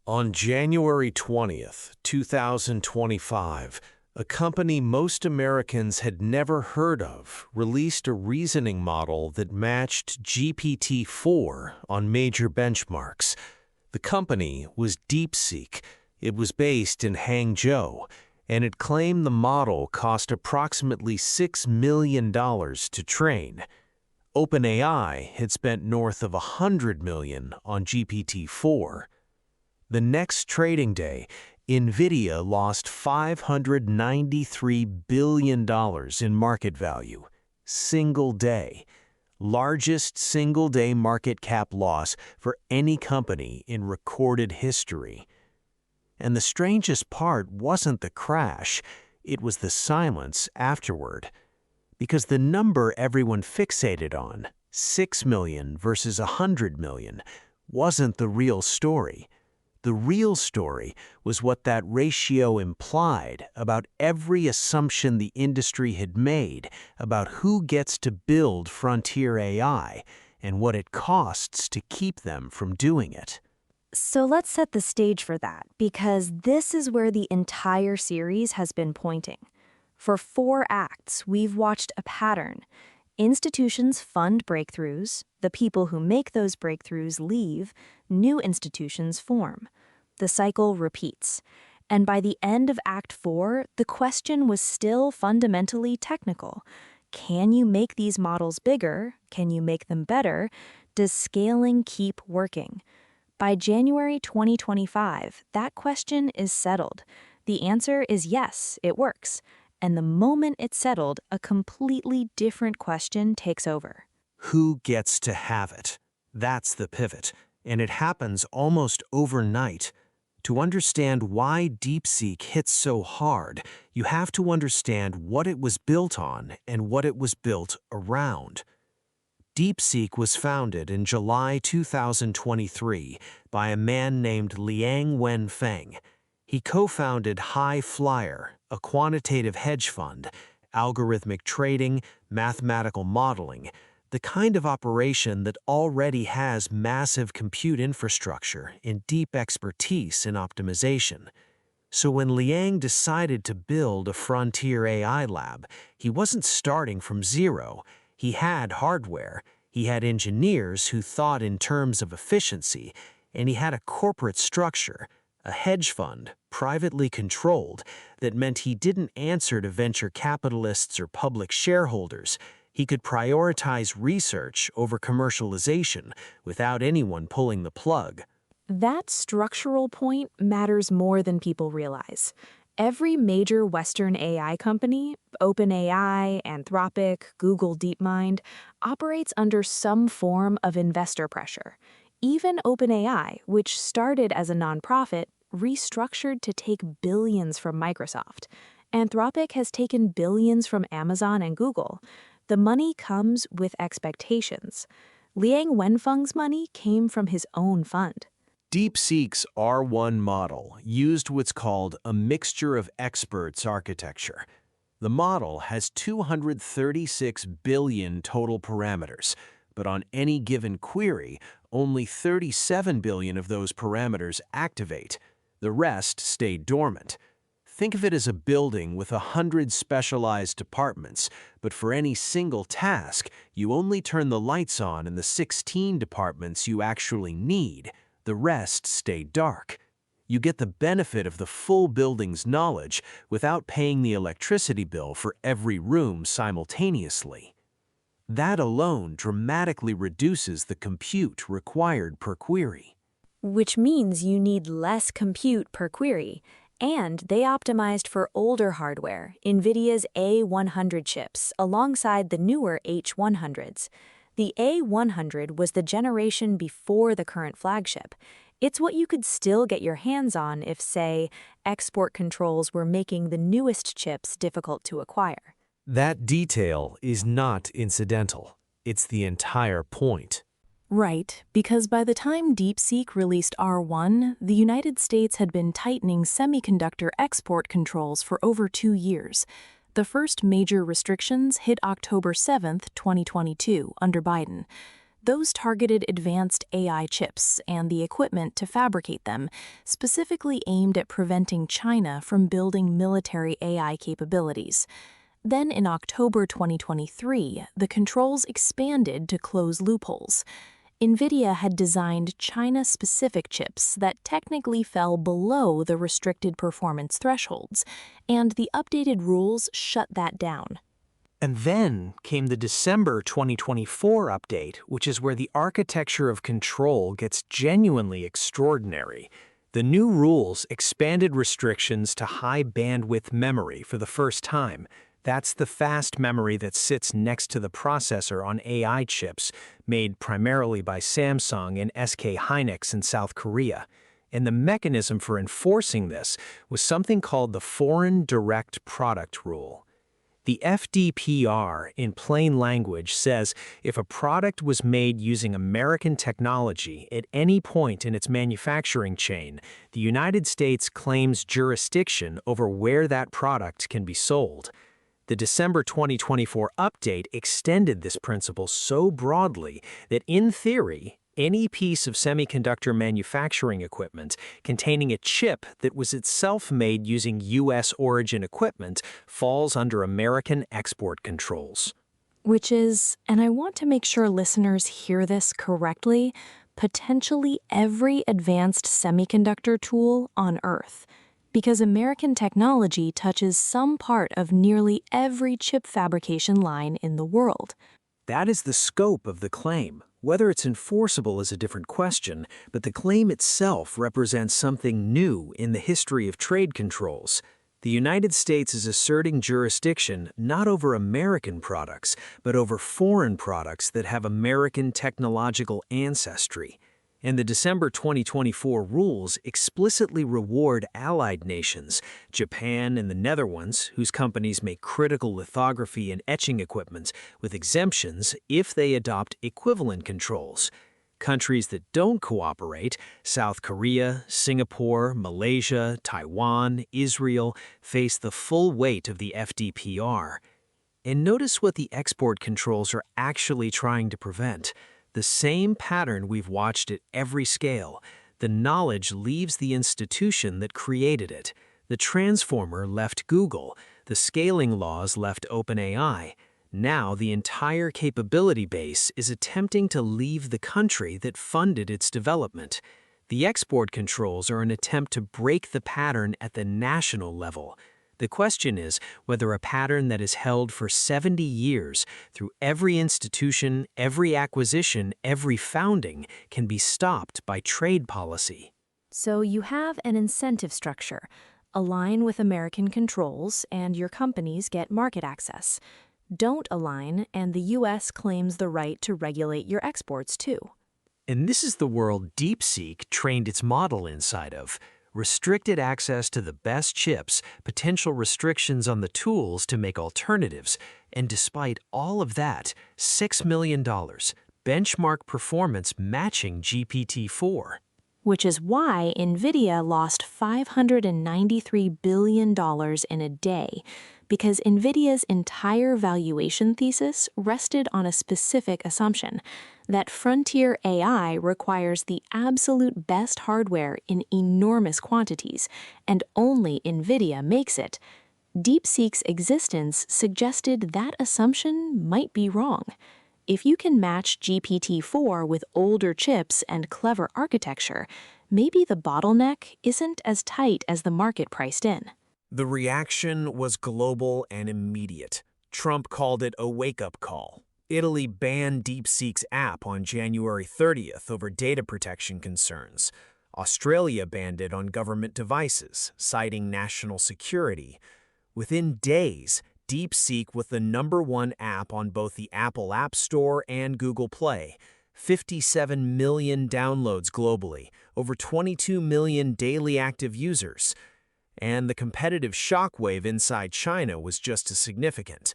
On January 20th, 2025, a company most Americans had never heard of released a reasoning model that matched GPT-4 on major benchmarks. The company was DeepSeek. It was based in Hangzhou, and it claimed the model cost approximately $6 million to train. OpenAI had spent north of $100 million on GPT-4. The next trading day, Nvidia lost $593 billion in market value. Single day. Largest single-day market cap loss for any company in recorded history. And the strangest part wasn't the crash, it was the silence afterward. Because the number everyone fixated on, 6 million versus 100 million, wasn't the real story. The real story was what that ratio implied about every assumption the industry had made about who gets to build frontier AI and what it costs to keep them from doing it. So let's set the stage for that, because this is where the entire series has been pointing. For 4 acts, we've watched a pattern. Institutions fund breakthroughs, the people who make those breakthroughs leave, new institutions form. The cycle repeats. And by the end of Act 4, the question was still fundamentally technical. Can you make these models bigger? Can you make them better? Does scaling keep working? By January 2025, that question is settled. The answer is yes, it works. And the moment it's settled, a completely different question takes over. Who gets to have it? That's the pivot, and it happens almost overnight. To understand why DeepSeek hits so hard, you have to understand what it was built on and what it was built around. DeepSeek was founded in July 2023 by a man named Liang Wenfeng. He co-founded High Flyer, a quantitative hedge fund, algorithmic trading, mathematical modeling, the kind of operation that already has massive compute infrastructure and deep expertise in optimization. So when Liang decided to build a frontier AI lab, he wasn't starting from zero. He had hardware, he had engineers who thought in terms of efficiency, and he had a corporate structure, a hedge fund, privately controlled, that meant he didn't answer to venture capitalists or public shareholders. He could prioritize research over commercialization without anyone pulling the plug. That structural point matters more than people realize. Every major Western AI company, OpenAI, Anthropic, Google DeepMind, operates under some form of investor pressure. Even OpenAI, which started as a nonprofit, restructured to take billions from Microsoft. Anthropic has taken billions from Amazon and Google. The money comes with expectations. Liang Wenfeng's money came from his own fund. DeepSeek's R1 model used what's called a mixture of experts architecture. The model has 236 billion total parameters, but on any given query, only 37 billion of those parameters activate. The rest stay dormant. Think of it as a building with 100 specialized departments, but for any single task, you only turn the lights on in the 16 departments you actually need. The rest stay dark. You get the benefit of the full building's knowledge without paying the electricity bill for every room simultaneously. That alone dramatically reduces the compute required per query. Which means you need less compute per query. And they optimized for older hardware, Nvidia's A100 chips, alongside the newer H100s. The A100 was the generation before the current flagship. It's what you could still get your hands on if, say, export controls were making the newest chips difficult to acquire. That detail is not incidental. It's the entire point. Right, because by the time DeepSeek released R1, the United States had been tightening semiconductor export controls for over 2 years. The first major restrictions hit October 7, 2022, under Biden. Those targeted advanced AI chips and the equipment to fabricate them, specifically aimed at preventing China from building military AI capabilities. Then in October 2023, the controls expanded to close loopholes. Nvidia had designed China-specific chips that technically fell below the restricted performance thresholds, and the updated rules shut that down. And then came the December 2024 update, which is where the architecture of control gets genuinely extraordinary. The new rules expanded restrictions to high bandwidth memory for the first time. That's the fast memory that sits next to the processor on AI chips, made primarily by Samsung and SK Hynix in South Korea. And the mechanism for enforcing this was something called the Foreign Direct Product Rule. The FDPR, in plain language, says if a product was made using American technology at any point in its manufacturing chain, the United States claims jurisdiction over where that product can be sold. The December 2024 update extended this principle so broadly that, in theory, any piece of semiconductor manufacturing equipment containing a chip that was itself made using U.S. origin equipment falls under American export controls. Which is, and I want to make sure listeners hear this correctly, potentially every advanced semiconductor tool on Earth. Because American technology touches some part of nearly every chip fabrication line in the world. That is the scope of the claim. Whether it's enforceable is a different question, but the claim itself represents something new in the history of trade controls. The United States is asserting jurisdiction not over American products, but over foreign products that have American technological ancestry. And the December 2024 rules explicitly reward allied nations, Japan and the Netherlands, whose companies make critical lithography and etching equipment, with exemptions if they adopt equivalent controls. Countries that don't cooperate, South Korea, Singapore, Malaysia, Taiwan, Israel, face the full weight of the FDPR. And notice what the export controls are actually trying to prevent. The same pattern we've watched at every scale. The knowledge leaves the institution that created it. The transformer left Google. The scaling laws left OpenAI. Now the entire capability base is attempting to leave the country that funded its development. The export controls are an attempt to break the pattern at the national level. The question is whether a pattern that is held for 70 years through every institution, every acquisition, every founding can be stopped by trade policy. So you have an incentive structure. Align with American controls and your companies get market access. Don't align and the U.S. claims the right to regulate your exports too. And this is the world DeepSeek trained its model inside of. Restricted access to the best chips, potential restrictions on the tools to make alternatives, and despite all of that, $6 million, benchmark performance matching GPT-4. Which is why Nvidia lost $593 billion in a day, because Nvidia's entire valuation thesis rested on a specific assumption, that frontier AI requires the absolute best hardware in enormous quantities, and only Nvidia makes it. DeepSeek's existence suggested that assumption might be wrong. If you can match GPT-4 with older chips and clever architecture, maybe the bottleneck isn't as tight as the market priced in. The reaction was global and immediate. Trump called it a wake-up call. Italy banned DeepSeek's app on January 30th over data protection concerns. Australia banned it on government devices, citing national security. Within days, DeepSeek was the #1 app on both the Apple App Store and Google Play. 57 million downloads globally, over 22 million daily active users. And the competitive shockwave inside China was just as significant.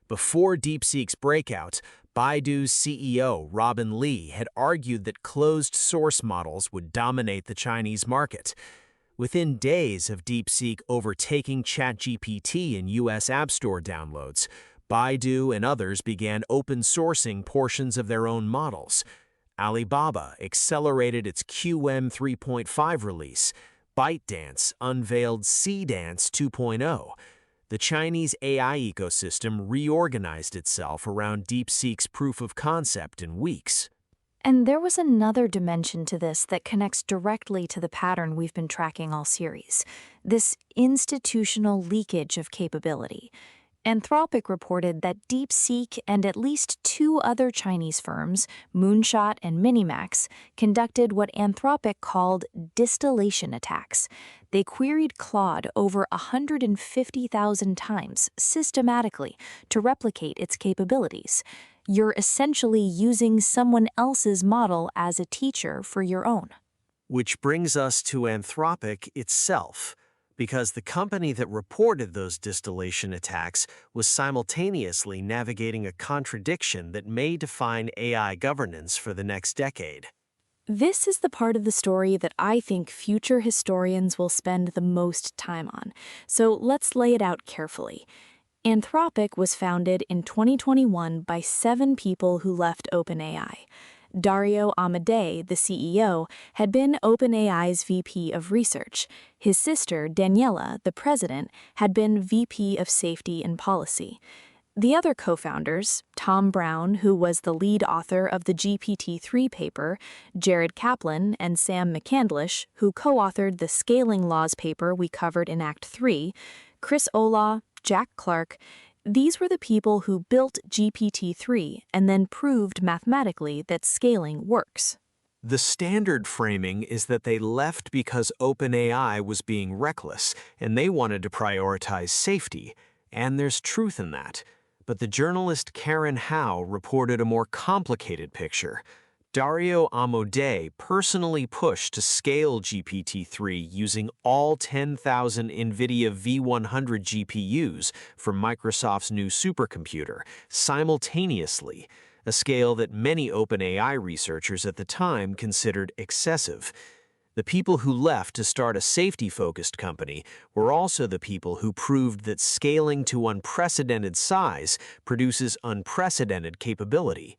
Before DeepSeek's breakout, Baidu's CEO Robin Li had argued that closed-source models would dominate the Chinese market. Within days of DeepSeek overtaking ChatGPT in U.S. App Store downloads, Baidu and others began open-sourcing portions of their own models. Alibaba accelerated its QM 3.5 release. ByteDance unveiled Cdance 2.0. The Chinese AI ecosystem reorganized itself around DeepSeek's proof of concept in weeks. And there was another dimension to this that connects directly to the pattern we've been tracking all series, this institutional leakage of capability. Anthropic reported that DeepSeek and at least two other Chinese firms, Moonshot and Minimax, conducted what Anthropic called distillation attacks. They queried Claude over 150,000 times systematically to replicate its capabilities. You're essentially using someone else's model as a teacher for your own. Which brings us to Anthropic itself, because the company that reported those distillation attacks was simultaneously navigating a contradiction that may define AI governance for the next decade. This is the part of the story that I think future historians will spend the most time on, so let's lay it out carefully. Anthropic was founded in 2021 by 7 people who left OpenAI. Dario Amodei, the CEO, had been OpenAI's VP of Research. His sister, Daniela, the president, had been VP of Safety and Policy. The other co-founders, Tom Brown, who was the lead author of the GPT-3 paper, Jared Kaplan, and Sam McCandlish, who co-authored the Scaling Laws paper we covered in Act 3, Chris Olah, Jack Clark. These were the people who built GPT-3 and then proved mathematically that scaling works. The standard framing is that they left because OpenAI was being reckless and they wanted to prioritize safety, and there's truth in that. But the journalist Karen Howe reported a more complicated picture. Dario Amodei personally pushed to scale GPT-3 using all 10,000 Nvidia V100 GPUs from Microsoft's new supercomputer simultaneously, a scale that many OpenAI researchers at the time considered excessive. The people who left to start a safety-focused company were also the people who proved that scaling to unprecedented size produces unprecedented capability.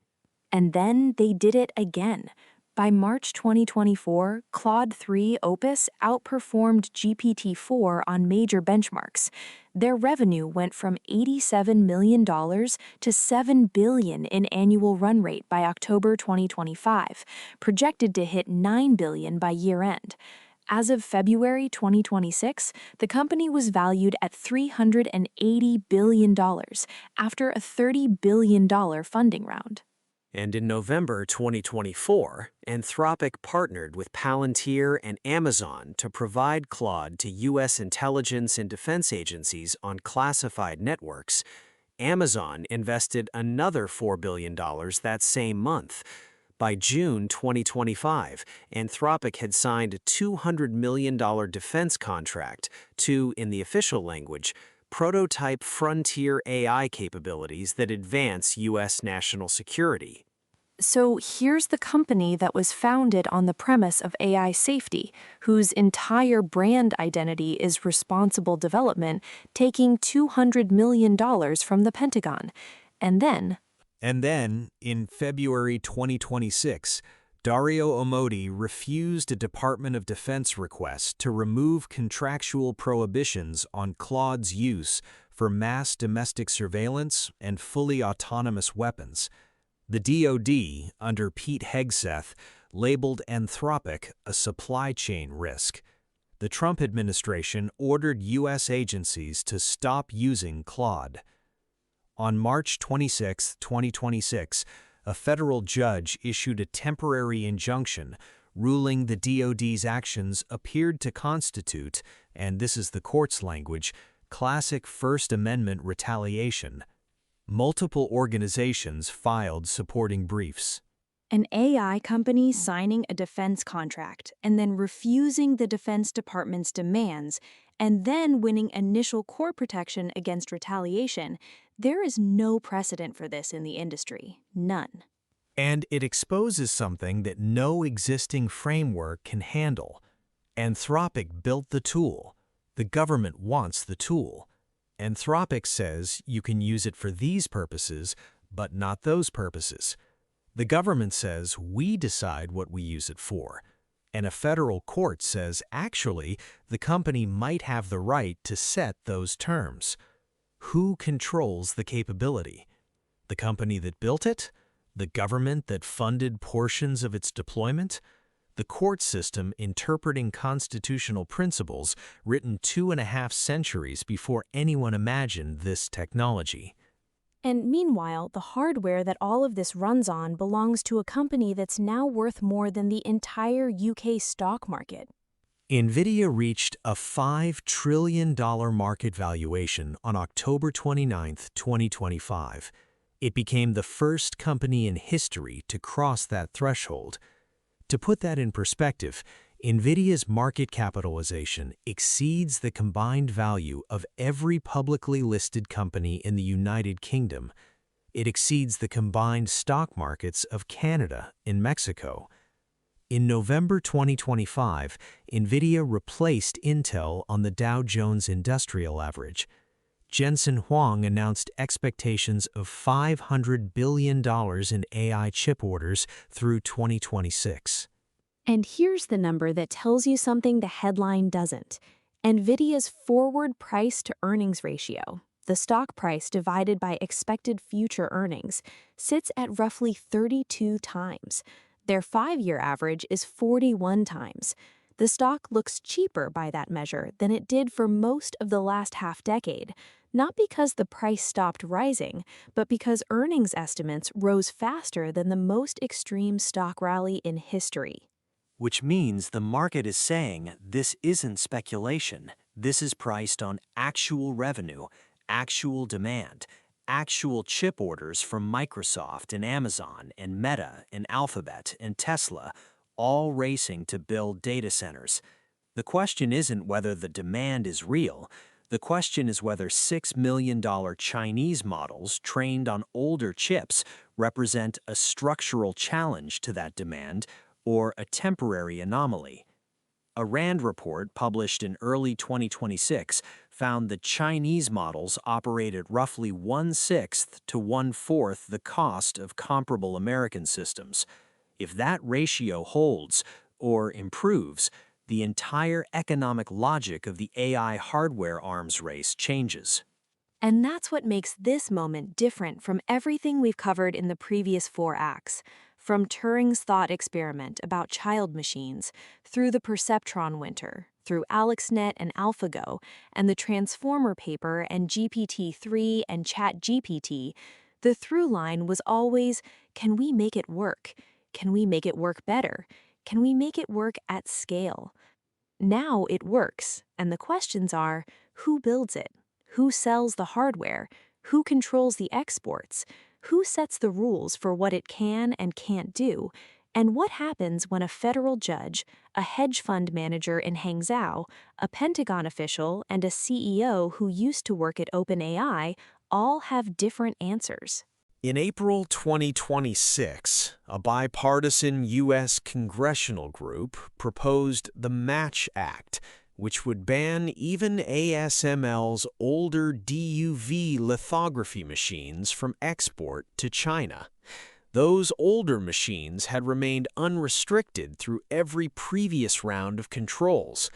And then they did it again. By March 2024, Claude 3 Opus outperformed GPT-4 on major benchmarks. Their revenue went from $87 million to $7 billion in annual run rate by October 2025, projected to hit $9 billion by year-end. As of February 2026, the company was valued at $380 billion after a $30 billion funding round. And in November 2024, Anthropic partnered with Palantir and Amazon to provide Claude to U.S. intelligence and defense agencies on classified networks. Amazon invested another $4 billion that same month. By June 2025, Anthropic had signed a $200 million defense contract to, in the official language, prototype frontier AI capabilities that advance U.S. national security. So here's the company that was founded on the premise of AI safety, whose entire brand identity is responsible development, taking $200 million from the Pentagon. And then, in February 2026, Dario Amodei refused a Department of Defense request to remove contractual prohibitions on Claude's use for mass domestic surveillance and fully autonomous weapons. The DoD, under Pete Hegseth, labeled Anthropic a supply chain risk. The Trump administration ordered U.S. agencies to stop using Claude. On March 26, 2026, a federal judge issued a temporary injunction ruling the DoD's actions appeared to constitute, and this is the court's language, classic First Amendment retaliation. Multiple organizations filed supporting briefs. an AI company signing a defense contract and then refusing the Defense Department's demands and then winning initial court protection against retaliation, there is no precedent for this in the industry. None. And it exposes something that no existing framework can handle. Anthropic built the tool. The government wants the tool. Anthropic says you can use it for these purposes, but not those purposes. The government says we decide what we use it for, and a federal court says actually the company might have the right to set those terms. Who controls the capability? The company that built it? The government that funded portions of its deployment? The court system interpreting constitutional principles written 2.5 centuries before anyone imagined this technology. And meanwhile, the hardware that all of this runs on belongs to a company that's now worth more than the entire UK stock market. Nvidia reached a $5 trillion market valuation on October 29, 2025. It became the first company in history to cross that threshold. To put that in perspective, Nvidia's market capitalization exceeds the combined value of every publicly listed company in the United Kingdom. It exceeds the combined stock markets of Canada and Mexico. In November 2025, Nvidia replaced Intel on the Dow Jones Industrial Average. Jensen Huang announced expectations of $500 billion in AI chip orders through 2026. And here's the number that tells you something the headline doesn't. Nvidia's forward price-to-earnings ratio, the stock price divided by expected future earnings, sits at roughly 32 times. Their 5-year average is 41 times. The stock looks cheaper by that measure than it did for most of the last half-decade, not because the price stopped rising, but because earnings estimates rose faster than the most extreme stock rally in history. Which means the market is saying this isn't speculation. This is priced on actual revenue, actual demand, actual chip orders from Microsoft and Amazon and Meta and Alphabet and Tesla, all racing to build data centers. The question isn't whether the demand is real. The question is whether $6 million Chinese models trained on older chips represent a structural challenge to that demand or a temporary anomaly. A RAND report published in early 2026 found that Chinese models operate at roughly 1/6 to 1/4 the cost of comparable American systems. If that ratio holds or improves, the entire economic logic of the AI hardware arms race changes. And that's what makes this moment different from everything we've covered in the previous 4 acts. From Turing's thought experiment about child machines, through the perceptron winter, through AlexNet and AlphaGo, and the Transformer paper and GPT-3 and ChatGPT, the through line was always, can we make it work? Can we make it work better? Can we make it work at scale? Now it works, and the questions are, who builds it? Who sells the hardware? Who controls the exports? Who sets the rules for what it can and can't do? And what happens when a federal judge, a hedge fund manager in Hangzhou, a Pentagon official, and a CEO who used to work at OpenAI all have different answers? In April 2026, a bipartisan U.S. congressional group proposed the Match Act, which would ban even ASML's older DUV lithography machines from export to China. Those older machines had remained unrestricted through every previous round of controls.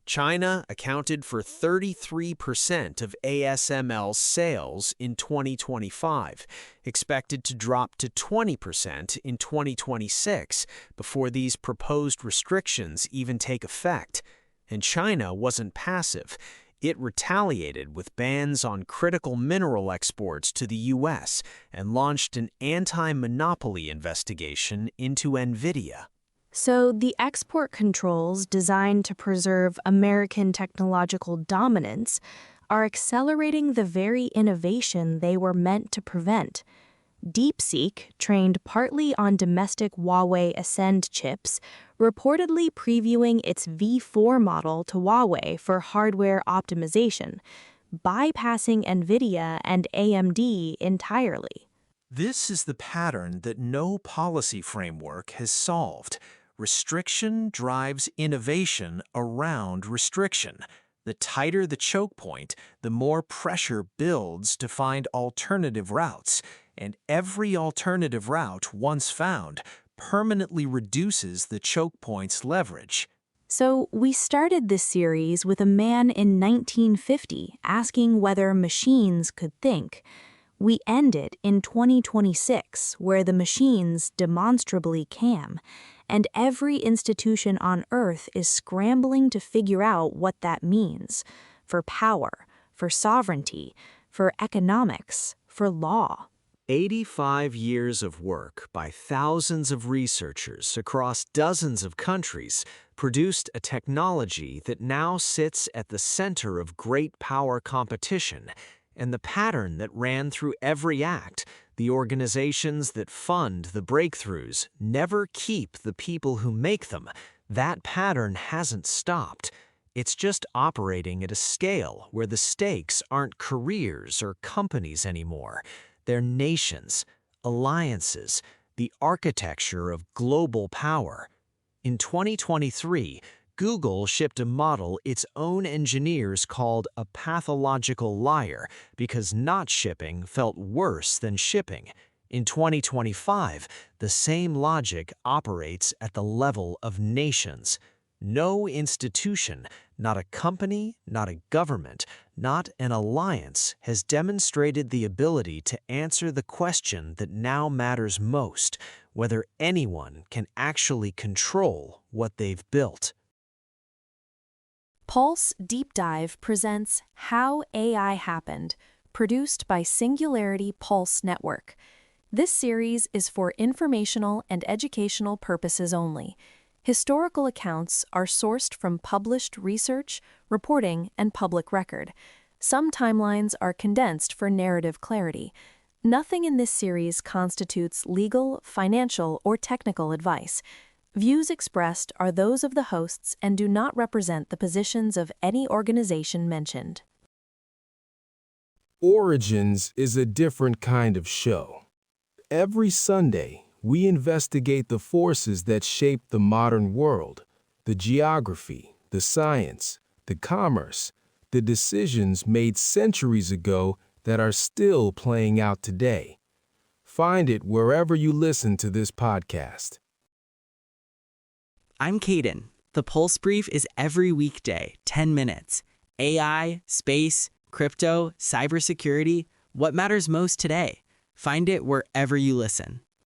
China accounted for 33% of ASML's sales in 2025, expected to drop to 20% in 2026 before these proposed restrictions even take effect. And China wasn't passive. It retaliated with bans on critical mineral exports to the U.S. and launched an anti-monopoly investigation into Nvidia. So the export controls designed to preserve American technological dominance are accelerating the very innovation they were meant to prevent. DeepSeek, trained partly on domestic Huawei Ascend chips, reportedly previewing its V4 model to Huawei for hardware optimization, bypassing Nvidia and AMD entirely. This is the pattern that no policy framework has solved. Restriction drives innovation around restriction. The tighter the choke point, the more pressure builds to find alternative routes. and every alternative route once found permanently reduces the choke point's leverage. So we started this series with a man in 1950 asking whether machines could think. We ended in 2026, where the machines demonstrably can, and every institution on Earth is scrambling to figure out what that means for power, for sovereignty, for economics, for law. 85 years of work by thousands of researchers across dozens of countries produced a technology that now sits at the center of great power competition, and the pattern that ran through every act, the organizations that fund the breakthroughs, never keep the people who make them. That pattern hasn't stopped. It's just operating at a scale where the stakes aren't careers or companies anymore. They're nations, alliances, the architecture of global power. In 2023, Google shipped a model its own engineers called a pathological liar because not shipping felt worse than shipping. In 2025, the same logic operates at the level of nations. No institution, not a company, not a government, not an alliance has demonstrated the ability to answer the question that now matters most, whether anyone can actually control what they've built. Pulse Deep Dive presents How AI Happened, produced by Singularity Pulse Network. This series is for informational and educational purposes only. Historical accounts are sourced from published research, reporting, and public record. Some timelines are condensed for narrative clarity. Nothing in this series constitutes legal, financial, or technical advice. Views expressed are those of the hosts and do not represent the positions of any organization mentioned. Origins is a different kind of show. Every Sunday, we investigate the forces that shape the modern world, the geography, the science, the commerce, the decisions made centuries ago that are still playing out today. Find it wherever you listen to this podcast. I'm Caden. The Pulse Brief is every weekday, 10 minutes. AI, space, crypto, cybersecurity, what matters most today? Find it wherever you listen.